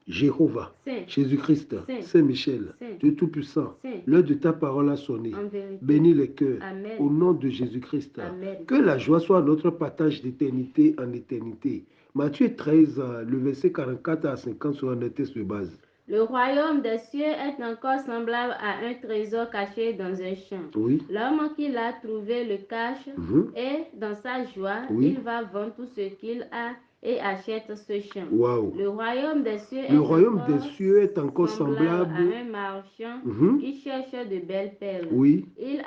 Jéhovah, Saint, Jésus-Christ, Saint, Saint-Michel, Saint, Dieu Tout-Puissant, Saint, l'heure de ta parole a sonné. en vérité. Bénis les cœurs. Amen. Au nom de Jésus-Christ. Amen. Que la joie soit notre partage d'éternité en éternité. Matthieu 13, le verset 44 à 50 sur un texte de base. Le royaume des cieux est encore semblable à un trésor caché dans un champ. Oui. L'homme qui l'a trouvé le cache et dans sa joie, Oui. il va vendre tout ce qu'il a et achète ce champ. Wow. Le royaume des cieux est encore semblable à un marchand qui cherche de belles perles. Oui. Il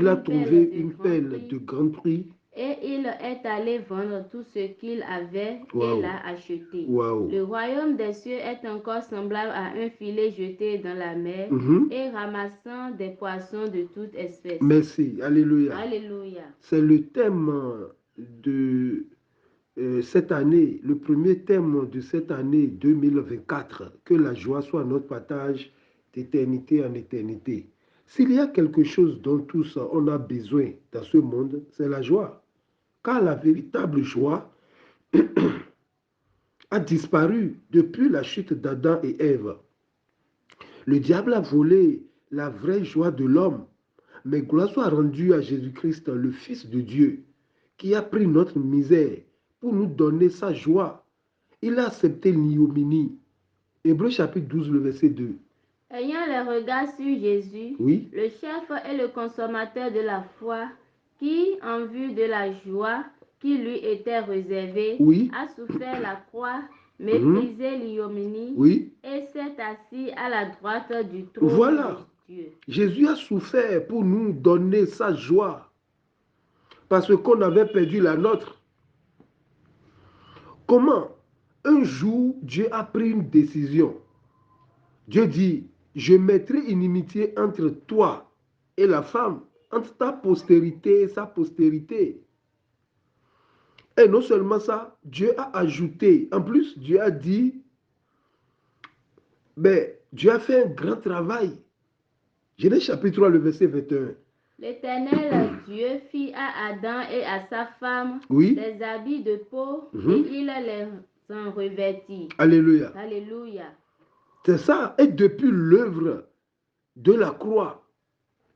a trouvé une perle de grand prix. Et il est allé vendre tout ce qu'il avait Wow. et l'a acheté. Wow. Le royaume des cieux est encore semblable à un filet jeté dans la mer et ramassant des poissons de toute espèce. Merci. Alléluia. Alléluia. C'est le thème de cette année, le premier thème de cette année 2024. Que la joie soit notre partage d'éternité en éternité. S'il y a quelque chose dont tous on a besoin dans ce monde, c'est la joie. Car la véritable joie a disparu depuis la chute d'Adam et Ève. Le diable a volé la vraie joie de l'homme, mais gloire soit rendue à Jésus-Christ, le Fils de Dieu, qui a pris notre misère pour nous donner sa joie. Il a accepté l'ignominie. Hébreux chapitre 12, le verset 2. Ayant les regards sur Jésus, Oui. le chef et le consommateur de la foi, qui, en vue de la joie qui lui était réservée, a souffert la croix, méprisé l'ignominie et s'est assis à la droite du trône de Dieu. Jésus a souffert pour nous donner sa joie, parce qu'on avait perdu la nôtre. Comment? Un jour, Dieu a pris une décision. Dieu dit, je mettrai inimitié entre toi et la femme, entre ta postérité et sa postérité. Et non seulement ça, Dieu a ajouté, en plus Dieu a dit, mais Dieu a fait un grand travail. Genèse chapitre 3, le verset 21. L'Éternel Dieu fit à Adam et à sa femme des habits de peau et il les en revêtit. Alléluia. Alléluia. C'est ça, et depuis l'œuvre de la croix,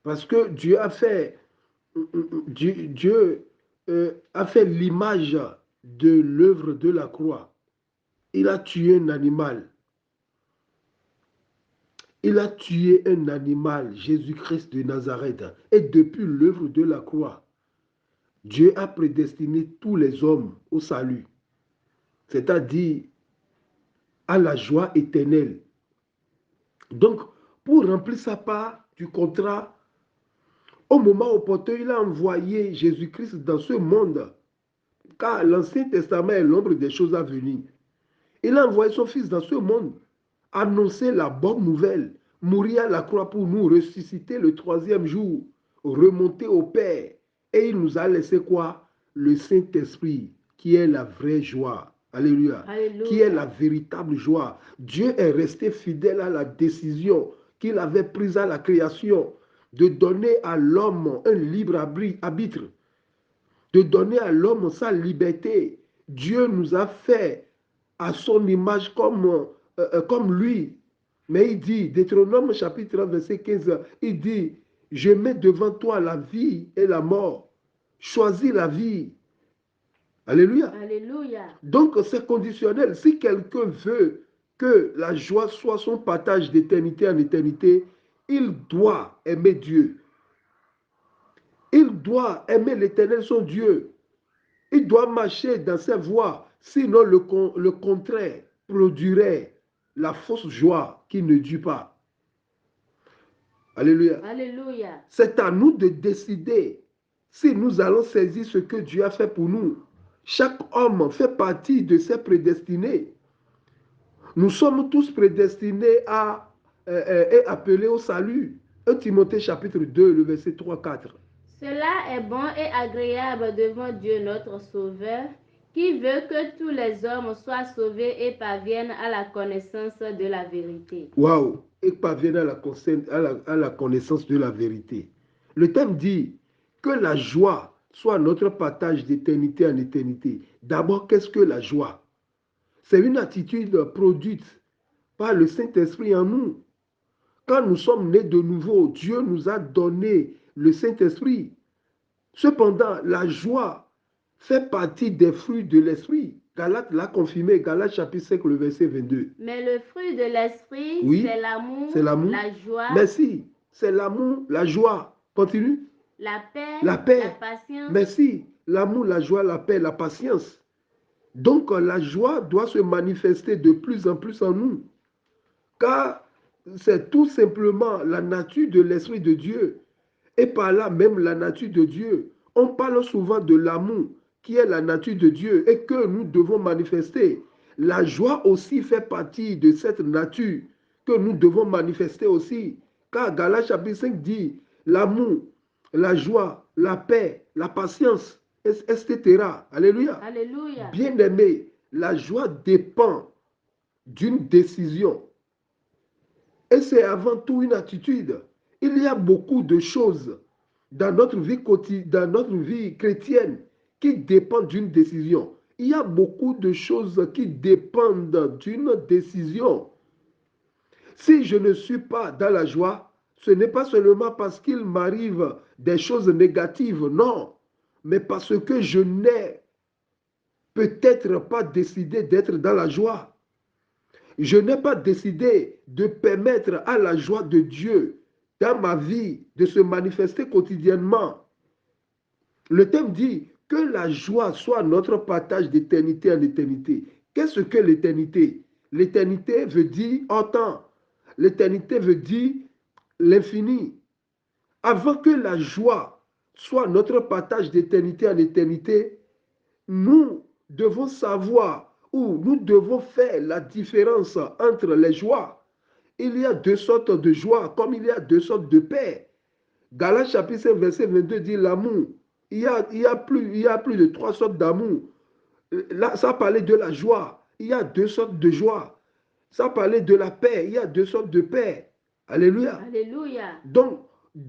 parce que Dieu a fait, a fait l'image de l'œuvre de la croix. Il a tué un animal. Il a tué un animal, Jésus-Christ de Nazareth. Et depuis l'œuvre de la croix, Dieu a prédestiné tous les hommes au salut, c'est-à-dire à la joie éternelle. Donc, pour remplir sa part du contrat, au moment opportun, il a envoyé Jésus-Christ dans ce monde, car l'Ancien Testament est l'ombre des choses à venir. Il a envoyé son Fils dans ce monde, annoncer la bonne nouvelle, mourir à la croix pour nous, ressusciter le troisième jour, remonter au Père. Et il nous a laissé quoi? Le Saint-Esprit, qui est la vraie joie. Alléluia. Alléluia. Qui est la véritable joie. Dieu est resté fidèle à la décision qu'il avait prise à la création de donner à l'homme un libre arbitre, de donner à l'homme sa liberté. Dieu nous a fait à son image comme lui. Mais il dit, Deutéronome chapitre 1, verset 15, il dit, je mets devant toi la vie et la mort. Choisis la vie. Alléluia. Alléluia. Donc c'est conditionnel. Si quelqu'un veut que la joie soit son partage d'éternité en éternité, il doit aimer Dieu. Il doit aimer l'Éternel, son Dieu. Il doit marcher dans ses voies. Sinon, le contraire produirait la fausse joie qui ne dure pas. Alléluia. Alléluia. C'est à nous de décider si nous allons saisir ce que Dieu a fait pour nous. Chaque homme fait partie de ses prédestinés. Nous sommes tous prédestinés et appelés au salut. 1 Timothée chapitre 2, le verset 3-4. Cela est bon et agréable devant Dieu notre Sauveur, qui veut que tous les hommes soient sauvés et parviennent à la connaissance de la vérité. Waouh! Et parviennent à la connaissance de la vérité. Le thème dit que la joie soit notre partage d'éternité en éternité. D'abord, qu'est-ce que la joie? C'est une attitude produite par le Saint-Esprit en nous. Quand nous sommes nés de nouveau, Dieu nous a donné le Saint-Esprit. Cependant, la joie fait partie des fruits de l'Esprit. Galates l'a confirmé, Galates chapitre 5, le verset 22. Mais le fruit de l'Esprit, oui, c'est l'amour, la joie. Merci. C'est l'amour, la joie. Continue. La paix, la patience. Merci. L'amour, la joie, la paix, la patience. Donc, la joie doit se manifester de plus en plus en nous. Car c'est tout simplement la nature de l'Esprit de Dieu. Et par là même la nature de Dieu. On parle souvent de l'amour qui est la nature de Dieu et que nous devons manifester. La joie aussi fait partie de cette nature que nous devons manifester aussi. Car Galates chapitre 5 dit l'amour, la joie, la paix, la patience, etc. Alléluia. Alléluia. Bien-aimé, la joie dépend d'une décision. Et c'est avant tout une attitude. Il y a beaucoup de choses dans notre vie quotidienne, dans notre vie chrétienne qui dépendent d'une décision. Il y a beaucoup de choses qui dépendent d'une décision. Si je ne suis pas dans la joie, ce n'est pas seulement parce qu'il m'arrive des choses négatives, non, mais parce que je n'ai peut-être pas décidé d'être dans la joie. Je n'ai pas décidé de permettre à la joie de Dieu dans ma vie de se manifester quotidiennement. Le thème dit que la joie soit notre partage d'éternité en éternité. Qu'est-ce que l'éternité? L'éternité veut dire en temps. L'éternité veut dire l'infini. Avant que la joie soit notre partage d'éternité en éternité, nous devons savoir ou nous devons faire la différence entre les joies. Il y a deux sortes de joie, comme il y a deux sortes de paix. Galates chapitre 5, verset 22 dit l'amour. Il y a plus de 3 sortes d'amour. Là, ça parlait de la joie. Il y a 2 sortes de joie. Ça parlait de la paix. Il y a 2 sortes de paix. Alléluia. Alléluia. Donc,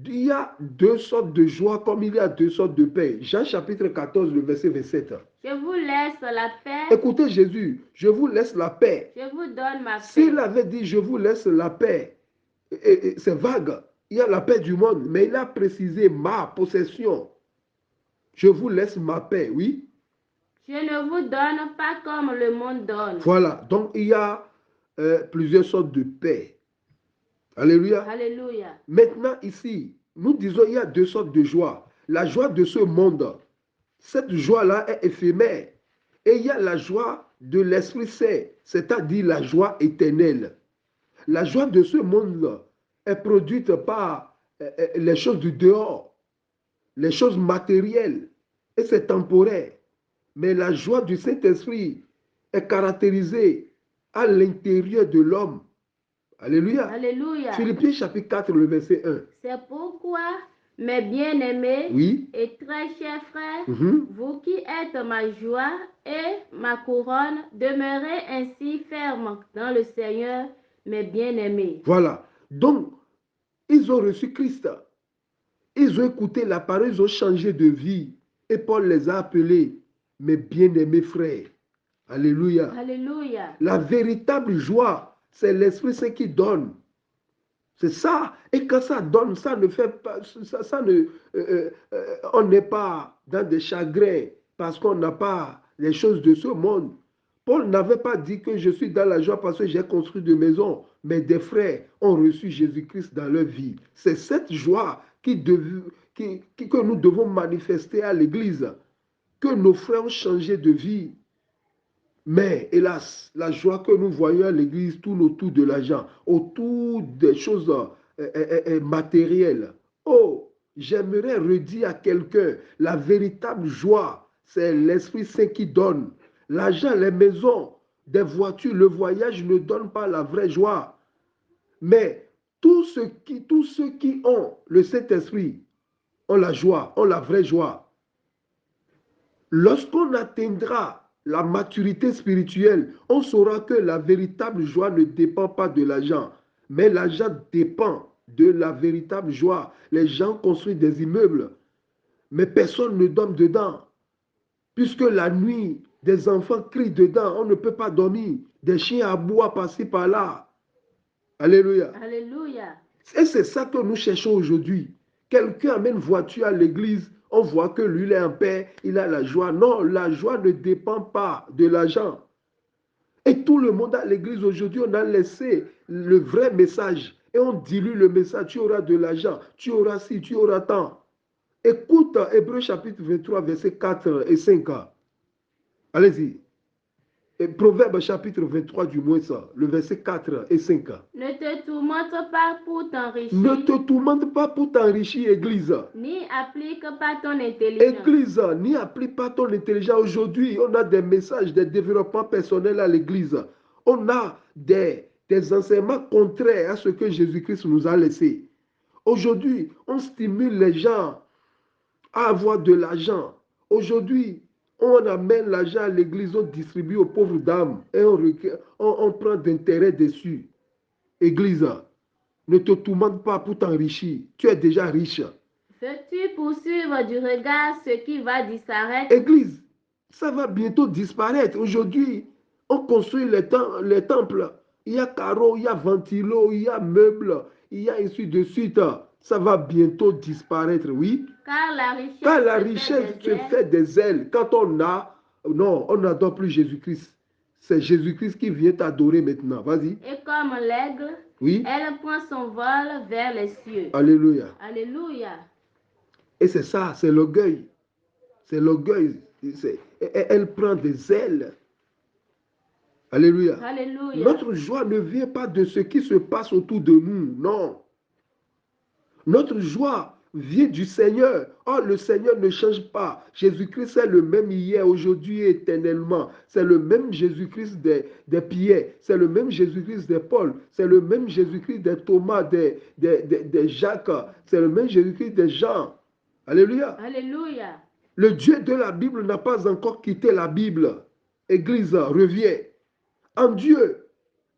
il y a 2 sortes de joie comme il y a 2 sortes de paix. Jean chapitre 14, le verset 27. Je vous laisse la paix. Écoutez Jésus, je vous laisse la paix. Je vous donne ma paix. S'il avait dit je vous laisse la paix, c'est vague. Il y a la paix du monde, mais il a précisé ma possession. Je vous laisse ma paix, oui. Je ne vous donne pas comme le monde donne. Voilà, donc il y a plusieurs sortes de paix. Alléluia. Alléluia. Maintenant ici, nous disons il y a 2 sortes de joie. La joie de ce monde, cette joie-là est éphémère. Et il y a la joie de l'Esprit Saint, c'est-à-dire la joie éternelle. La joie de ce monde est produite par les choses du dehors, les choses matérielles, et c'est temporaire. Mais la joie du Saint-Esprit est caractérisée à l'intérieur de l'homme. Alléluia. Alléluia. Philippiens chapitre 4, le verset 1. C'est pourquoi, mes bien-aimés oui. et très chers frères, vous qui êtes ma joie et ma couronne, demeurez ainsi fermes dans le Seigneur, mes bien-aimés. Voilà. Donc, ils ont reçu Christ. Ils ont écouté la parole, ils ont changé de vie. Et Paul les a appelés mes bien-aimés frères. Alléluia. Alléluia. La véritable joie, c'est l'Esprit Saint qui donne. C'est ça. Et quand ça donne, ça ne fait pas, on n'est pas dans des chagrins parce qu'on n'a pas les choses de ce monde. Paul n'avait pas dit que je suis dans la joie parce que j'ai construit des maisons, mais des frères ont reçu Jésus-Christ dans leur vie. C'est cette joie que nous devons manifester à l'Église, que nos frères ont changé de vie. Mais hélas, la joie que nous voyons à l'église tourne autour de l'argent, autour des choses matérielles. Oh, j'aimerais redire à quelqu'un, la véritable joie, c'est l'Esprit Saint qui donne. L'argent, les maisons, des voitures, le voyage ne donne pas la vraie joie. Mais tous ceux qui ont le Saint-Esprit ont la joie, ont la vraie joie. Lorsqu'on atteindra la maturité spirituelle, on saura que la véritable joie ne dépend pas de l'argent, mais l'argent dépend de la véritable joie. Les gens construisent des immeubles, mais personne ne dort dedans. Puisque la nuit, des enfants crient dedans, on ne peut pas dormir. Des chiens aboient par-ci par-là. Alléluia. Alléluia. Et c'est ça que nous cherchons aujourd'hui. Quelqu'un amène une voiture à l'église, on voit que lui, il est en paix, il a la joie. Non, la joie ne dépend pas de l'argent. Et tout le monde à l'église aujourd'hui, on a laissé le vrai message. Et on dilue le message, tu auras de l'argent, tu auras ci, tu auras tant. Écoute Hébreux chapitre 23, versets 4 et 5. Allez-y. Proverbe chapitre 23 du moins ça, le verset 4 et 5. Ne te tourmente pas pour t'enrichir. Ne te tourmente pas pour t'enrichir, Église. Ni applique pas ton intelligence. Église, n'y applique pas ton intelligence. Aujourd'hui, on a des messages de développement personnel à l'Église. On a des enseignements contraires à ce que Jésus-Christ nous a laissé. Aujourd'hui, on stimule les gens à avoir de l'argent. Aujourd'hui, on amène l'argent à l'église, on distribue aux pauvres dames et on prend d'intérêt dessus. Église, ne te tourmente pas pour t'enrichir. Tu es déjà riche. Veux-tu poursuivre du regard ce qui va disparaître? Église, ça va bientôt disparaître. Aujourd'hui, on construit les temples. Il y a carreaux, il y a ventilo, il y a meubles, il y a ainsi de suite. Ça va bientôt disparaître, oui. Car la richesse se fait des ailes. Quand on a, non, on n'adore plus Jésus-Christ. C'est Jésus-Christ qui vient t'adorer maintenant. Vas-y. Et comme l'aigle, oui, elle prend son vol vers les cieux. Alléluia. Alléluia. Et c'est ça, c'est l'orgueil. C'est l'orgueil. Elle prend des ailes. Alléluia. Alléluia. Notre joie ne vient pas de ce qui se passe autour de nous, non. Notre joie vient du Seigneur. Oh, le Seigneur ne change pas. Jésus-Christ est le même hier, aujourd'hui et éternellement. C'est le même Jésus-Christ des Pierre. C'est le même Jésus-Christ des Paul. C'est le même Jésus-Christ des Thomas, des Jacques. C'est le même Jésus-Christ des Jean. Alléluia. Alléluia. Le Dieu de la Bible n'a pas encore quitté la Bible. Église, reviens. En Dieu,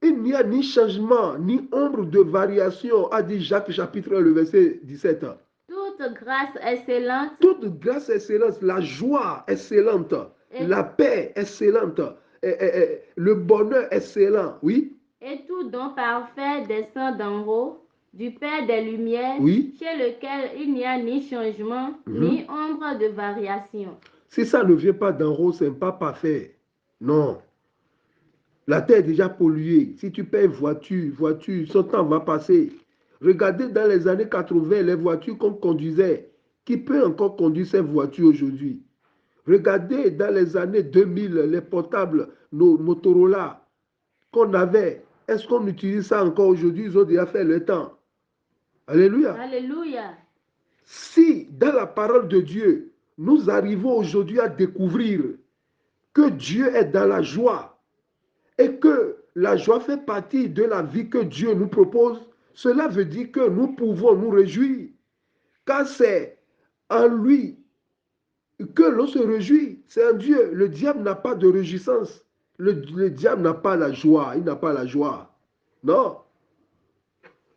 il n'y a ni changement, ni ombre de variation, a dit Jacques chapitre 1, le verset 17. Toute grâce excellente. Toute grâce excellente, la joie excellente, la paix excellente, le bonheur excellent, oui. Et tout don parfait descend d'en haut, du Père des Lumières, oui, chez lequel il n'y a ni changement, ni ombre de variation. Si ça ne vient pas d'en haut, ce n'est pas parfait. Non. La terre est déjà polluée. Si tu payes voiture, son temps va passer. Regardez dans les années 80, les voitures qu'on conduisait. Qui peut encore conduire ces voitures aujourd'hui? Regardez dans les années 2000, les portables, nos Motorola qu'on avait. Est-ce qu'on utilise ça encore aujourd'hui? Ils ont déjà fait le temps. Alléluia. Alléluia. Si dans la parole de Dieu, nous arrivons aujourd'hui à découvrir que Dieu est dans la joie et que la joie fait partie de la vie que Dieu nous propose, cela veut dire que nous pouvons nous réjouir. Car c'est en lui que l'on se réjouit. C'est en Dieu. Le diable n'a pas de réjouissance. Le diable n'a pas la joie. Il n'a pas la joie. Non.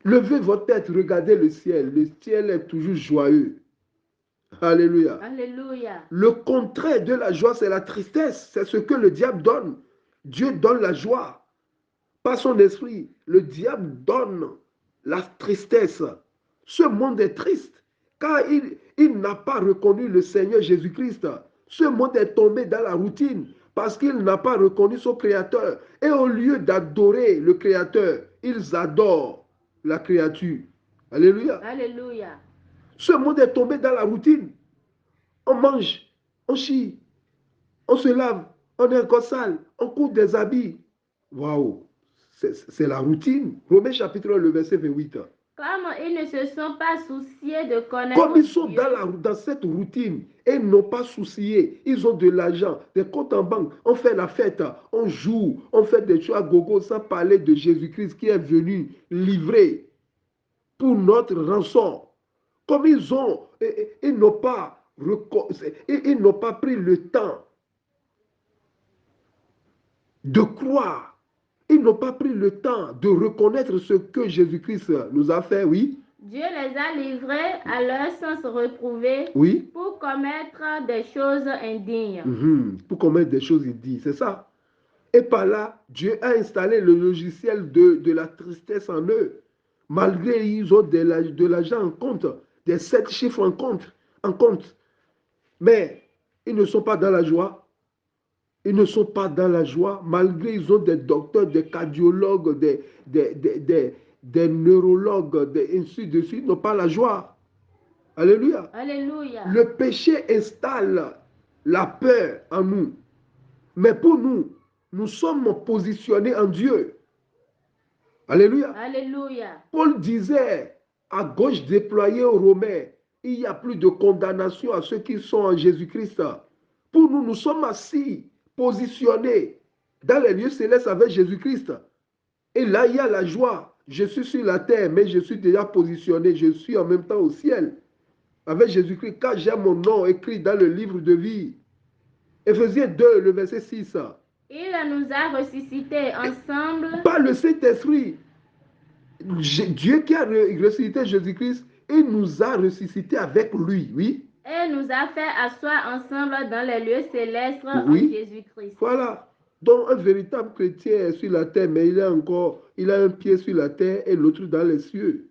Levez votre tête, regardez le ciel. Le ciel est toujours joyeux. Alléluia. Alléluia. Le contraire de la joie, c'est la tristesse. C'est ce que le diable donne. Dieu donne la joie. Par son esprit, le diable donne la tristesse. Ce monde est triste car il n'a pas reconnu le Seigneur Jésus-Christ. Ce monde est tombé dans la routine parce qu'il n'a pas reconnu son Créateur. Et au lieu d'adorer le Créateur, ils adorent la créature. Alléluia. Alléluia. Ce monde est tombé dans la routine. On mange, on chie, on se lave, on est encore sale, on court des habits. Waouh, c'est la routine. Romains chapitre 1, le verset 28. Comme ils ne se sont pas souciés de connaître Comme ils sont Dieu, dans cette routine et n'ont pas soucié, ils ont de l'argent, des comptes en banque, on fait la fête, on joue, on fait des choses à gogo sans parler de Jésus-Christ qui est venu livrer pour notre rançon. Comme ils n'ont pas pris le temps de croire. Ils n'ont pas pris le temps de reconnaître ce que Jésus-Christ nous a fait, oui. Dieu les a livrés à leur sens retrouvé, oui, pour commettre des choses indignes. Pour commettre des choses indignes, c'est ça. Et par là, Dieu a installé le logiciel de la tristesse en eux. Malgré qu'ils ont de l'argent en compte, des 7 chiffres en compte. Mais ils ne sont pas dans la joie. Ils ne sont pas dans la joie, malgré qu'ils ont des docteurs, des cardiologues, des neurologues, ainsi de suite, ils n'ont pas la joie. Alléluia. Alléluia. Le péché installe la peur en nous. Mais pour nous, nous sommes positionnés en Dieu. Alléluia. Alléluia. Paul disait, à gauche déployée aux Romains, il n'y a plus de condamnation à ceux qui sont en Jésus-Christ. Pour nous, nous sommes assis, positionnés dans les lieux célestes avec Jésus-Christ. Et là, il y a la joie. Je suis sur la terre, mais je suis déjà positionné. Je suis en même temps au ciel avec Jésus-Christ, car j'ai mon nom écrit dans le livre de vie. Éphésiens 2, le verset 6. Il nous a ressuscités ensemble. Par le Saint-Esprit. Dieu qui a ressuscité Jésus-Christ, il nous a ressuscités avec lui, oui. Et nous a fait asseoir ensemble dans les lieux célestes en Jésus-Christ. Voilà. Donc un véritable chrétien est sur la terre, mais il a un pied sur la terre et l'autre dans les cieux.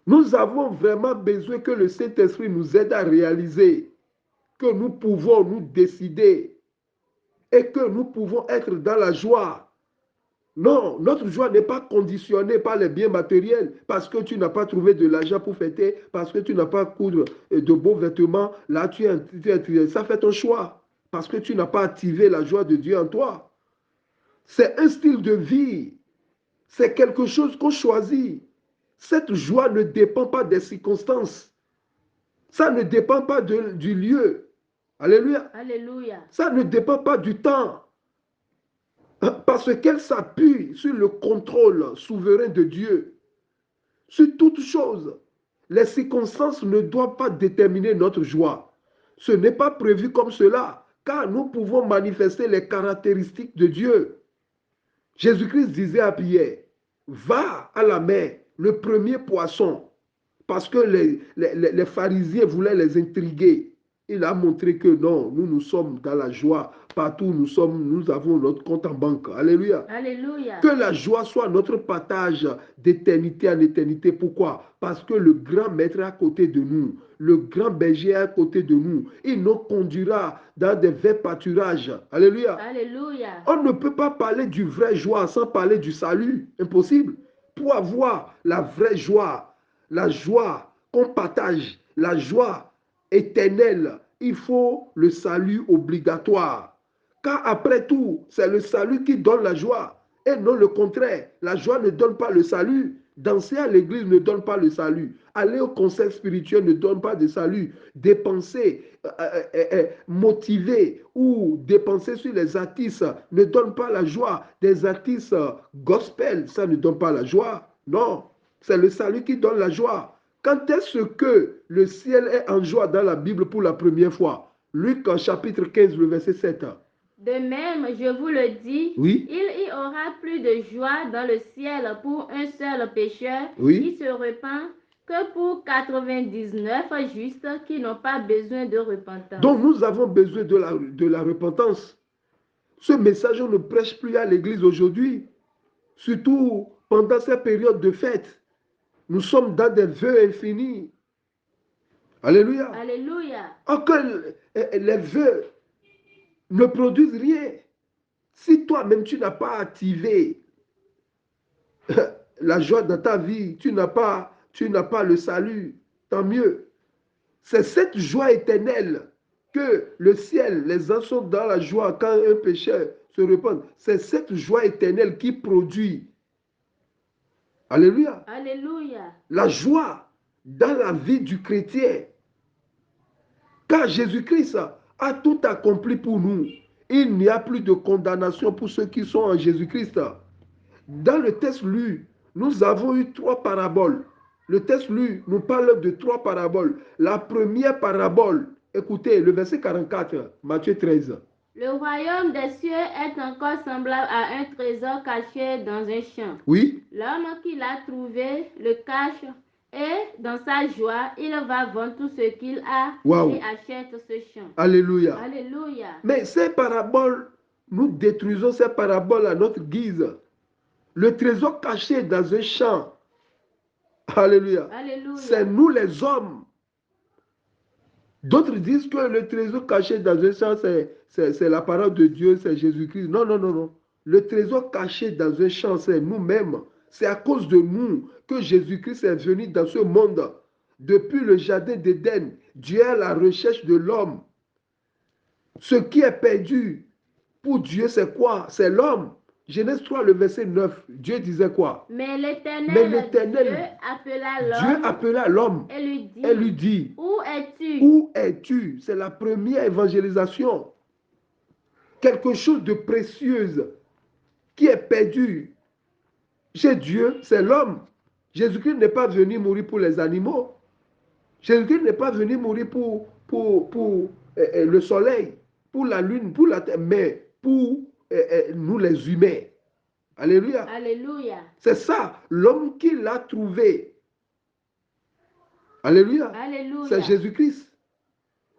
Nous avons vraiment besoin que le Saint-Esprit nous aide à réaliser que nous pouvons nous décider et que nous pouvons être dans la joie. Non, notre joie n'est pas conditionnée par les biens matériels, parce que tu n'as pas trouvé de l'argent pour fêter, parce que tu n'as pas coudre de beaux vêtements. Là, ça fait ton choix, parce que tu n'as pas activé la joie de Dieu en toi. C'est un style de vie, c'est quelque chose qu'on choisit. Cette joie ne dépend pas des circonstances. Ça ne dépend pas du lieu. Alléluia. Alléluia. Ça ne dépend pas du temps. Parce qu'elle s'appuie sur le contrôle souverain de Dieu. Sur toute chose, les circonstances ne doivent pas déterminer notre joie. Ce n'est pas prévu comme cela, car nous pouvons manifester les caractéristiques de Dieu. Jésus-Christ disait à Pierre, va à la mer, le premier poisson, parce que les pharisiens voulaient les intriguer. Il a montré que non, nous sommes dans la joie. Partout nous avons notre compte en banque. Alléluia. Alléluia. Que la joie soit notre partage d'éternité en éternité. Pourquoi? Parce que le grand maître est à côté de nous. Le grand berger est à côté de nous. Il nous conduira dans des verts pâturages. Alléluia. Alléluia. On ne peut pas parler du vrai joie sans parler du salut. Impossible. Pour avoir la vraie joie, la joie qu'on partage, la joie éternelle, il faut le salut obligatoire. Car après tout, c'est le salut qui donne la joie et non le contraire. La joie ne donne pas le salut. Danser à l'église ne donne pas le salut. Aller au concert spirituel ne donne pas de salut. Dépenser, motiver ou dépenser sur les artistes ne donne pas la joie. Des artistes gospel, ça ne donne pas la joie. Non, c'est le salut qui donne la joie. Quand est-ce que le ciel est en joie dans la Bible pour la première fois? Luc chapitre 15, le verset 7. De même, je vous le dis, oui? Il y aura plus de joie dans le ciel pour un seul pécheur qui se repent que pour 99 justes qui n'ont pas besoin de repentance. Donc nous avons besoin de la repentance. Ce message, on ne prêche plus à l'église aujourd'hui, surtout pendant cette période de fête. Nous sommes dans des vœux infinis. Alléluia. Alléluia. Encore, les vœux ne produisent rien. Si toi-même, tu n'as pas activé la joie dans ta vie, tu n'as pas le salut, tant mieux. C'est cette joie éternelle que le ciel, les anges sont dans la joie quand un pécheur se repent. C'est cette joie éternelle qui produit. Alléluia. Alléluia. La joie dans la vie du chrétien. Car Jésus-Christ a tout accompli pour nous. Il n'y a plus de condamnation pour ceux qui sont en Jésus-Christ. Dans le texte lu, nous avons eu 3 paraboles. Le texte lu nous parle de 3 paraboles. La première parabole, écoutez, le verset 44, Matthieu 13. Le royaume des cieux est encore semblable à un trésor caché dans un champ. Oui. L'homme qui l'a trouvé le cache et dans sa joie, il va vendre tout ce qu'il a et achète ce champ. Alléluia. Alléluia. Mais ces paraboles nous détruisons ces paraboles à notre guise. Le trésor caché dans un champ, alléluia, c'est nous les hommes. D'autres disent que le trésor caché dans un champ, c'est la parole de Dieu, c'est Jésus-Christ. Non, non, non, non. Le trésor caché dans un champ, c'est nous-mêmes. C'est à cause de nous que Jésus-Christ est venu dans ce monde. Depuis le jardin d'Éden, Dieu est à la recherche de l'homme. Ce qui est perdu pour Dieu, c'est quoi? C'est l'homme. Genèse 3, le verset 9, Dieu disait quoi? Mais l'Éternel Dieu appela l'homme et lui dit, où es-tu? Où es-tu? C'est la première évangélisation. Quelque chose de précieux qui est perdu chez Dieu, c'est l'homme. Jésus-Christ n'est pas venu mourir pour les animaux. Jésus-Christ n'est pas venu mourir pour le soleil, pour la lune, pour la terre, mais pour nous les humains. Alléluia. Alléluia. C'est ça, l'homme qui l'a trouvé. Alléluia. Alléluia. C'est Jésus-Christ.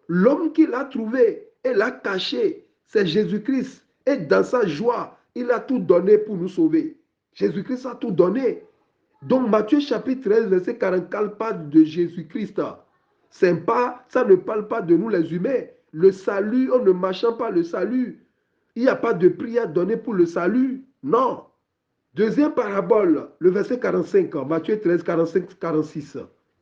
L'homme qui l'a trouvé et l'a caché, c'est Jésus-Christ. Et dans sa joie, il a tout donné pour nous sauver. Jésus-Christ a tout donné. Donc Matthieu chapitre 13, verset 44 parle de Jésus-Christ. Ça ne parle pas de nous les humains. Le salut, on ne marchant pas le salut. Il n'y a pas de prix à donner pour le salut. Non. Deuxième parabole, le verset 45, Matthieu 13, 45, 46.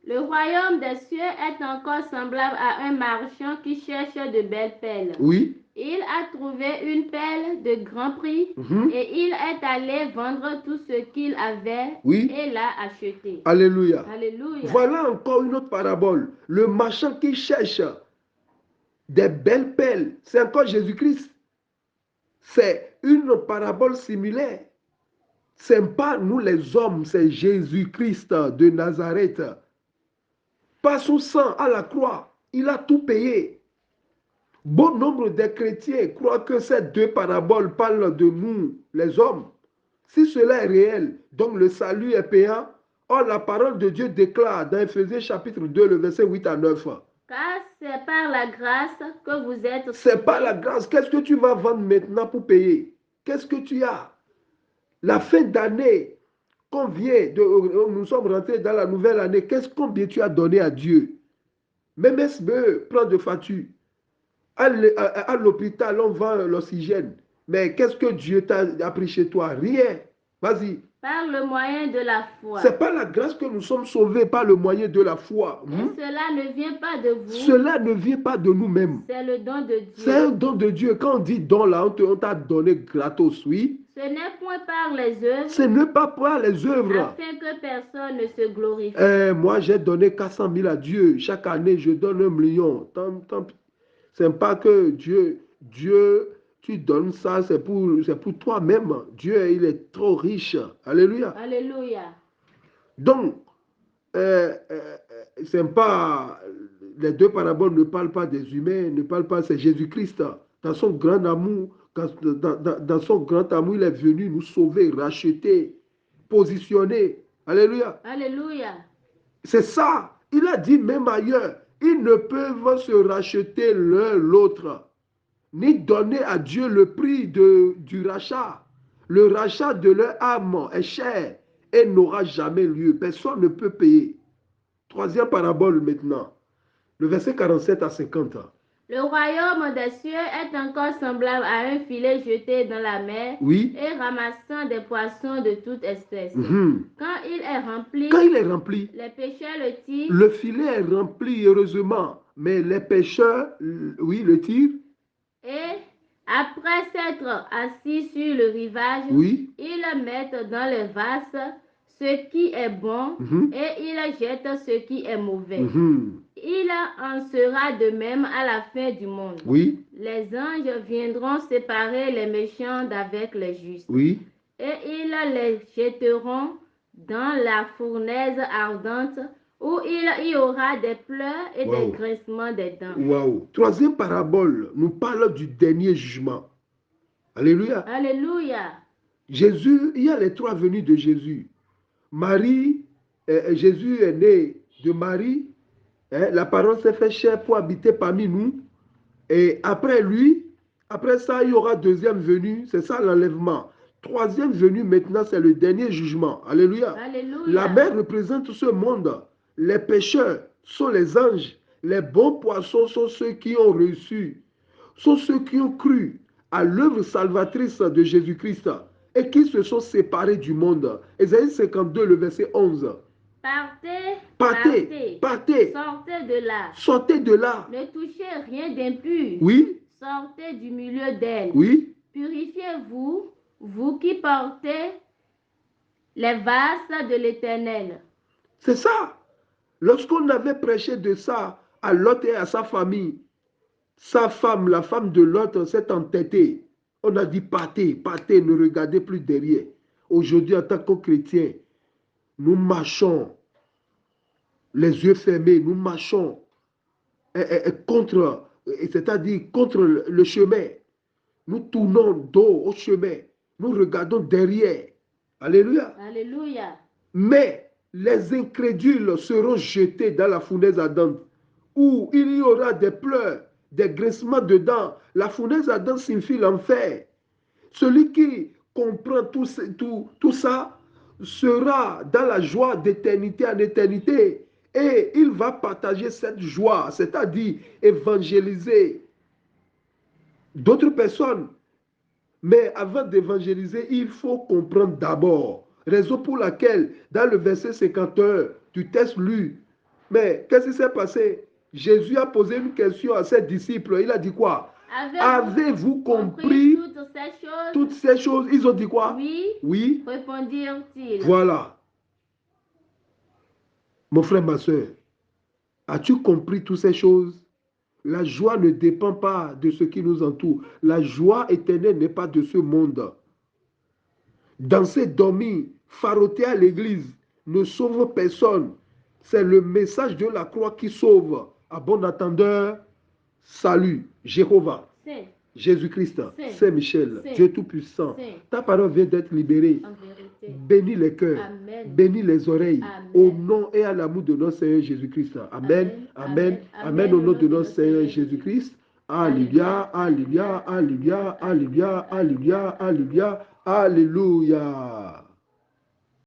Le royaume des cieux est encore semblable à un marchand qui cherche de belles perles. Oui. Il a trouvé une perle de grand prix et il est allé vendre tout ce qu'il avait et l'a achetée. Alléluia. Alléluia. Voilà encore une autre parabole. Le marchand qui cherche des belles perles, c'est encore Jésus-Christ. C'est une parabole similaire. Ce n'est pas nous les hommes, c'est Jésus-Christ de Nazareth. Par son sang à la croix, il a tout payé. Bon nombre de chrétiens croient que ces deux paraboles parlent de nous, les hommes. Si cela est réel, donc le salut est payant. Or, la parole de Dieu déclare dans Éphésiens chapitre 2, le verset 8 à 9. Car c'est par la grâce que vous êtes sauvés. C'est par la grâce. Qu'est-ce que tu vas vendre maintenant pour payer? Qu'est-ce que tu as? La fin d'année, nous sommes rentrés dans la nouvelle année. Combien tu as donné à Dieu? Même SBE prend de facture. À l'hôpital, on vend l'oxygène. Mais qu'est-ce que Dieu t'a appris chez toi? Rien. Vas-y. Par le moyen de la foi. C'est par la grâce que nous sommes sauvés, par le moyen de la foi. Et cela ne vient pas de vous. Cela ne vient pas de nous-mêmes. C'est le don de Dieu. C'est un don de Dieu. Quand on dit don là, on t'a donné gratos, oui. Ce n'est point par les œuvres. Ce n'est pas par les œuvres. Afin que personne ne se glorifie. Moi, j'ai donné 400 000 à Dieu. Chaque année, je donne 1 million. Ce n'est pas que Dieu, tu donnes ça, c'est pour toi-même. Dieu, il est trop riche. Alléluia. Alléluia. Donc, c'est pas, les deux paraboles ne parlent pas des humains, ne parlent pas, c'est Jésus-Christ. Dans son grand amour, dans son grand amour, il est venu nous sauver, racheter, positionner. Alléluia. Alléluia. C'est ça. Il a dit même ailleurs, ils ne peuvent se racheter l'un l'autre, ni donner à Dieu le prix du rachat. Le rachat de leur âme est cher et n'aura jamais lieu. Personne ne peut payer. Troisième parabole maintenant, le verset 47 à 50. Le royaume des cieux est encore semblable à un filet jeté dans la mer et ramassant des poissons de toute espèce. Quand il est rempli, les pêcheurs le tirent. Le filet est rempli, heureusement, mais les pêcheurs, le tirent. Et après s'être assis sur le rivage, ils mettent dans les vases ce qui est bon et ils jettent ce qui est mauvais. Il en sera de même à la fin du monde. Les anges viendront séparer les méchants d'avec les justes. Et ils les jetteront dans la fournaise ardente où il y aura des pleurs et des grincements des dents. Troisième parabole nous parle du dernier jugement. Alléluia. Alléluia. Jésus, il y a les trois venues de Jésus. Jésus est né de Marie. La parole s'est fait chair pour habiter parmi nous. Et après lui, Après ça, il y aura deuxième venue, c'est ça l'enlèvement. Troisième venue, maintenant, c'est le dernier jugement. Alléluia. Alléluia. La mer représente ce monde. Les pécheurs sont les anges. Les bons poissons sont ceux qui ont reçu, sont ceux qui ont cru à l'œuvre salvatrice de Jésus-Christ et qui se sont séparés du monde. Ésaïe 52, le verset 11. Partez. Sortez de là. Sortez de là. Ne touchez rien d'impur. Oui. Sortez du milieu d'elle. Oui. Purifiez-vous, vous qui portez les vases de l'Éternel. C'est ça. Lorsqu'on avait prêché de ça à Lot et à sa famille, sa femme, la femme de Lot, s'est entêtée. On a dit partez, partez, ne regardez plus derrière. Aujourd'hui, en tant que chrétiens, nous marchons les yeux fermés, nous marchons contre, c'est-à-dire contre le chemin. Nous tournons dos au chemin. Nous regardons derrière. Alléluia. Alléluia. Mais les incrédules seront jetés dans la fournaise ardente, où il y aura des pleurs, des grincements de dents. La fournaise ardente signifie l'enfer. Celui qui comprend tout ça sera dans la joie d'éternité en éternité. Et il va partager cette joie, c'est-à-dire évangéliser d'autres personnes. Mais avant d'évangéliser, il faut comprendre d'abord. Raison pour laquelle, dans le verset 51 du texte lu, mais qu'est-ce qui s'est passé? Jésus a posé une question à ses disciples. Il a dit quoi? Avez-vous compris toutes ces choses? Ils ont dit quoi? Oui. Oui. Répondirent-ils. Voilà. Mon frère, ma soeur, as-tu compris toutes ces choses? La joie ne dépend pas de ce qui nous entoure. La joie éternelle n'est pas de ce monde. Danser, dormir, faroter à l'église ne sauve personne. C'est le message de la croix qui sauve. À bon entendeur, salut, Jéhovah, Jésus-Christ, Saint-Michel, Dieu Tout-Puissant. Ta parole vient d'être libérée. Bénis les cœurs, bénis les oreilles, au nom et à l'amour de notre Seigneur Jésus-Christ. Amen, amen, amen, au nom de notre Seigneur Jésus-Christ. Alléluia, alléluia, alléluia, alléluia, alléluia, alléluia, alléluia.